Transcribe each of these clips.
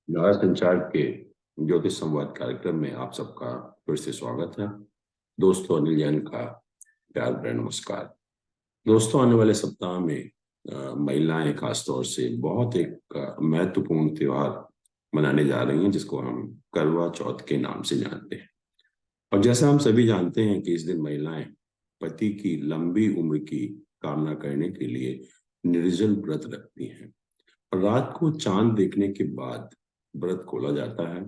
भारत संचार के ज्योतिष संवाद कार्यक्रम में आप सबका फिर से स्वागत है। दोस्तों, अनिल जैन का प्यार भरा नमस्कार। दोस्तों, आने वाले सप्ताह में महिलाएं खासतौर से बहुत एक महत्वपूर्ण त्योहार मनाने जा रही हैं, जिसको हम करवा चौथ के नाम से जानते हैं। और जैसा हम सभी जानते हैं कि इस दिन महिलाएं पति की लंबी उम्र की कामना करने के लिए निर्जल व्रत रखती हैं। और रात को चांद देखने के बाद व्रत खोला जाता है,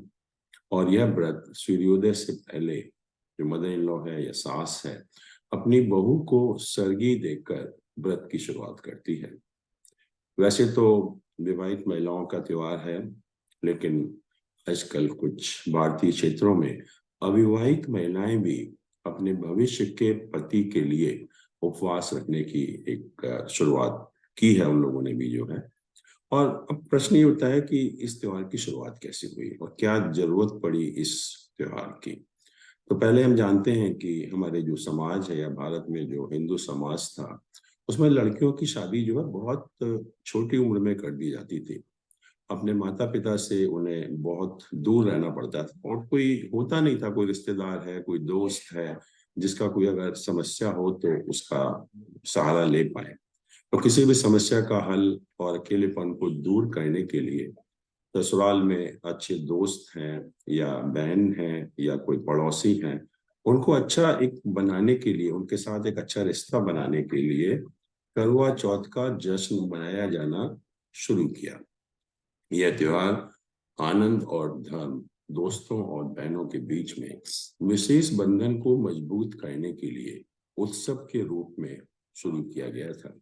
और यह व्रत सूर्योदय से पहले जो मदर इन लॉ है या सास है, अपनी बहू को सरगी देकर व्रत की शुरुआत करती है। वैसे तो विवाहित महिलाओं का त्योहार है, लेकिन आजकल कुछ भारतीय क्षेत्रों में अविवाहित महिलाएं भी अपने भविष्य के पति के लिए उपवास रखने की एक शुरुआत की है उन लोगों ने भी, जो है। और अब प्रश्न ये उठता है कि इस त्योहार की शुरुआत कैसे हुई और क्या जरूरत पड़ी इस त्योहार की। तो पहले हम जानते हैं कि हमारे जो समाज है या भारत में जो हिंदू समाज था, उसमें लड़कियों की शादी जो है बहुत छोटी उम्र में कर दी जाती थी। अपने माता पिता से उन्हें बहुत दूर रहना पड़ता था, और कोई होता नहीं था, कोई रिश्तेदार है, कोई दोस्त है जिसका कोई अगर समस्या हो तो उसका सहारा ले पाए। तो किसी भी समस्या का हल और अकेलेपन को दूर करने के लिए ससुराल में अच्छे दोस्त हैं या बहन हैं या कोई पड़ोसी हैं, उनको अच्छा एक बनाने के लिए, उनके साथ एक अच्छा रिश्ता बनाने के लिए करवा चौथ का जश्न मनाया जाना शुरू किया। यह त्योहार आनंद और धर्म, दोस्तों और बहनों के बीच में विशेष बंधन को मजबूत करने के लिए उत्सव के रूप में शुरू किया गया था।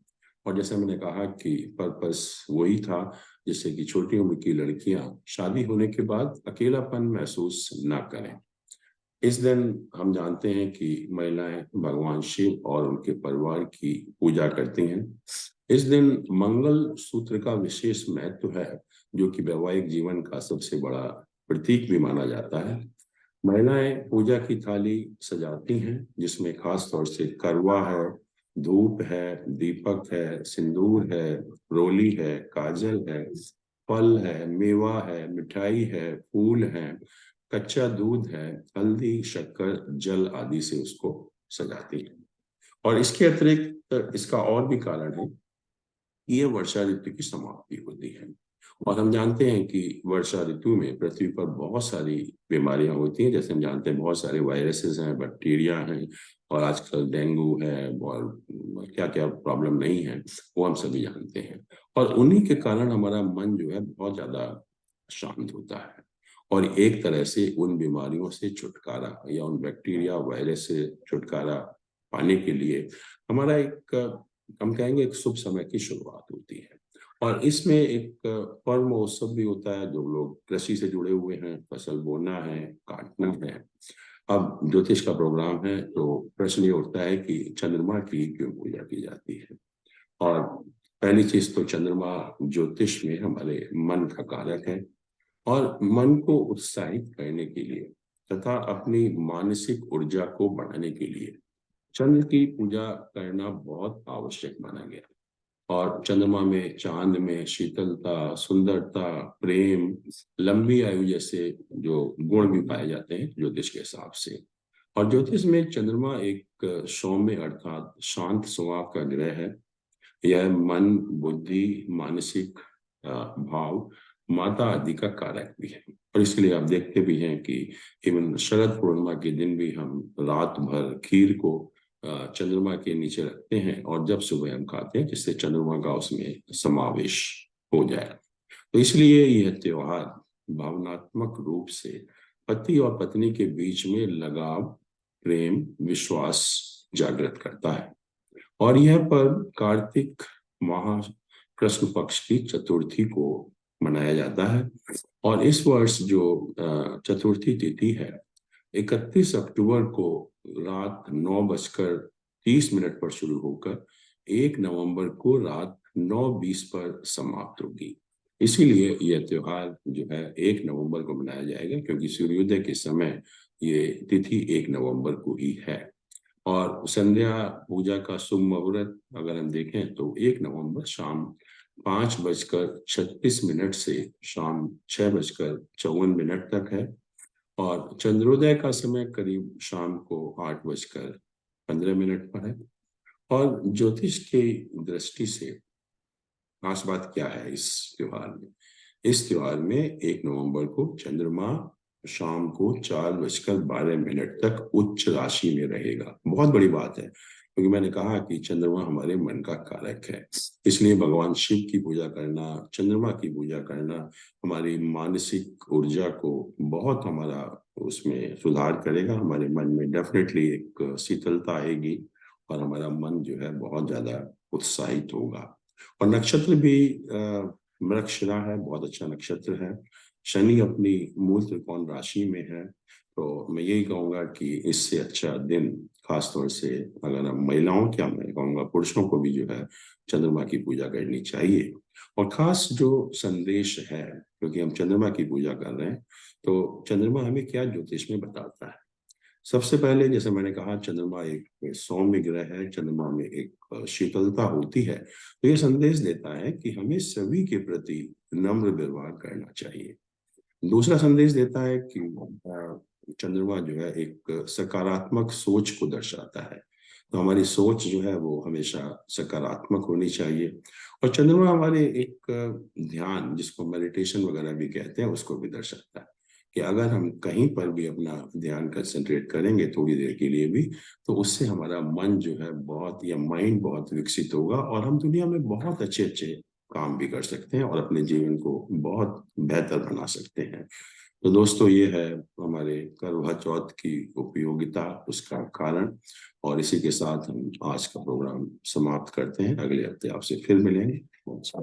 और जैसे मैंने कहा कि पर्पस वही था, जिससे कि छोटी उम्र की लड़कियां शादी होने के बाद अकेलापन महसूस ना करें। इस दिन हम जानते हैं कि महिलाएं भगवान शिव और उनके परिवार की पूजा करती हैं। इस दिन मंगल सूत्र का विशेष महत्व है, जो कि वैवाहिक जीवन का सबसे बड़ा प्रतीक भी माना जाता है। महिलाएं पूजा की थाली सजाती हैं, जिसमें खास तौर से करवा है, धूप है, दीपक है, सिंदूर है, रोली है, काजल है, फल है, मेवा है, मिठाई है, फूल है, कच्चा दूध है, हल्दी, शक्कर, जल आदि से उसको सजाती है। और इसके अतिरिक्त इसका और भी कारण है कि ये वर्षा ऋतु की समाप्ति होती है। और हम जानते हैं कि वर्षा ऋतु में पृथ्वी पर बहुत सारी बीमारियां होती हैं। जैसे हम जानते हैं बहुत सारे वायरसेस हैं, बैक्टीरिया हैं, और आजकल डेंगू है, और क्या क्या प्रॉब्लम नहीं है वो हम सभी जानते हैं। और उन्हीं के कारण हमारा मन जो है बहुत ज्यादा शांत होता है, और एक तरह से उन बीमारियों से छुटकारा या उन बैक्टीरिया वायरस से छुटकारा पाने के लिए हमारा एक, हम कहेंगे, एक शुभ समय की शुरुआत होती है। और इसमें एक पर्व महोत्सव भी होता है। जो लोग कृषि से जुड़े हुए हैं, फसल बोना है, काटना है। अब ज्योतिष का प्रोग्राम है, तो प्रश्न ये उठता है कि चंद्रमा की क्यों पूजा की जाती है। और पहली चीज तो चंद्रमा ज्योतिष में हमारे मन का कारक है, और मन को उत्साहित करने के लिए तथा अपनी मानसिक ऊर्जा को बढ़ाने के लिए चंद्र की पूजा करना बहुत आवश्यक माना गया। और चंद्रमा में, चांद में शीतलता, सुंदरता, प्रेम, लंबी आयु जैसे जो गुण भी पाए जाते हैं ज्योतिष के हिसाब से। और ज्योतिष में चंद्रमा एक सौम्य अर्थात शांत स्वभाव का ग्रह है। यह मन, बुद्धि, मानसिक भाव, माता आदि का कारक भी है। और इसलिए आप देखते भी हैं कि इवन शरद पूर्णिमा के दिन भी हम रात भर खीर को चंद्रमा के नीचे रखते हैं, और जब सुबह हम खाते हैं, जिससे चंद्रमा का उसमें समावेश हो जाए। तो इसलिए यह त्योहार भावनात्मक रूप से पति और पत्नी के बीच में लगाव, प्रेम, विश्वास जागृत करता है। और यह पर्व कार्तिक माह कृष्ण पक्ष की चतुर्थी को मनाया जाता है। और इस वर्ष जो चतुर्थी तिथि है, 31 अक्टूबर को रात 9:30 पर शुरू होकर 1 नवंबर को रात 9:20 पर समाप्त होगी। इसीलिए यह त्योहार जो है 1 नवंबर को मनाया जाएगा, क्योंकि सूर्योदय के समय ये तिथि 1 नवंबर को ही है। और संध्या पूजा का शुभ मुहूर्त अगर हम देखें तो 1 नवंबर शाम 5:36 से शाम 6:54 तक है। और चंद्रोदय का समय करीब शाम को 8:15 पर है। और ज्योतिष की दृष्टि से खास बात क्या है इस त्योहार में? इस त्योहार में 1 नवंबर को चंद्रमा शाम को 4:12 तक उच्च राशि में रहेगा। बहुत बड़ी बात है, क्योंकि मैंने कहा कि चंद्रमा हमारे मन का कारक है। इसलिए भगवान शिव की पूजा करना, चंद्रमा की पूजा करना हमारी मानसिक ऊर्जा को बहुत हमारा उसमें सुधार करेगा। हमारे मन में डेफिनेटली एक शीतलता आएगी और हमारा मन जो है बहुत ज्यादा उत्साहित होगा। और नक्षत्र भी मृगशिरा है, बहुत अच्छा नक्षत्र है। शनि अपनी मूल त्रिकोण राशि में है। तो मैं यही कहूंगा कि इससे अच्छा दिन खासतौर से अगर हम महिलाओं, क्या मैं कहूँगा पुरुषों को भी जो है चंद्रमा की पूजा करनी चाहिए। और खास जो संदेश है, क्योंकि हम चंद्रमा की पूजा कर रहे हैं, तो चंद्रमा हमें क्या ज्योतिष में बताता है? सबसे पहले जैसे मैंने कहा, चंद्रमा एक सौम्य ग्रह है। चंद्रमा में एक शीतलता होती है। तो ये संदेश देता है कि हमें सभी के प्रति नम्र व्यवहार करना चाहिए। दूसरा संदेश देता है कि चंद्रमा जो है एक सकारात्मक सोच को दर्शाता है। तो हमारी सोच जो है वो हमेशा सकारात्मक होनी चाहिए। और चंद्रमा हमारे एक ध्यान, जिसको मेडिटेशन वगैरह भी कहते हैं, उसको भी दर्शाता है कि अगर हम कहीं पर भी अपना ध्यान कंसंट्रेट करेंगे थोड़ी देर के लिए भी, तो उससे हमारा मन जो है बहुत, या माइंड बहुत विकसित होगा और हम दुनिया में बहुत अच्छे अच्छे काम भी कर सकते हैं और अपने जीवन को बहुत बेहतर बना सकते हैं। तो दोस्तों, ये है हमारे करवा चौथ की उपयोगिता, उसका कारण। और इसी के साथ हम आज का प्रोग्राम समाप्त करते हैं। अगले हफ्ते आपसे फिर मिलेंगे। अच्छा।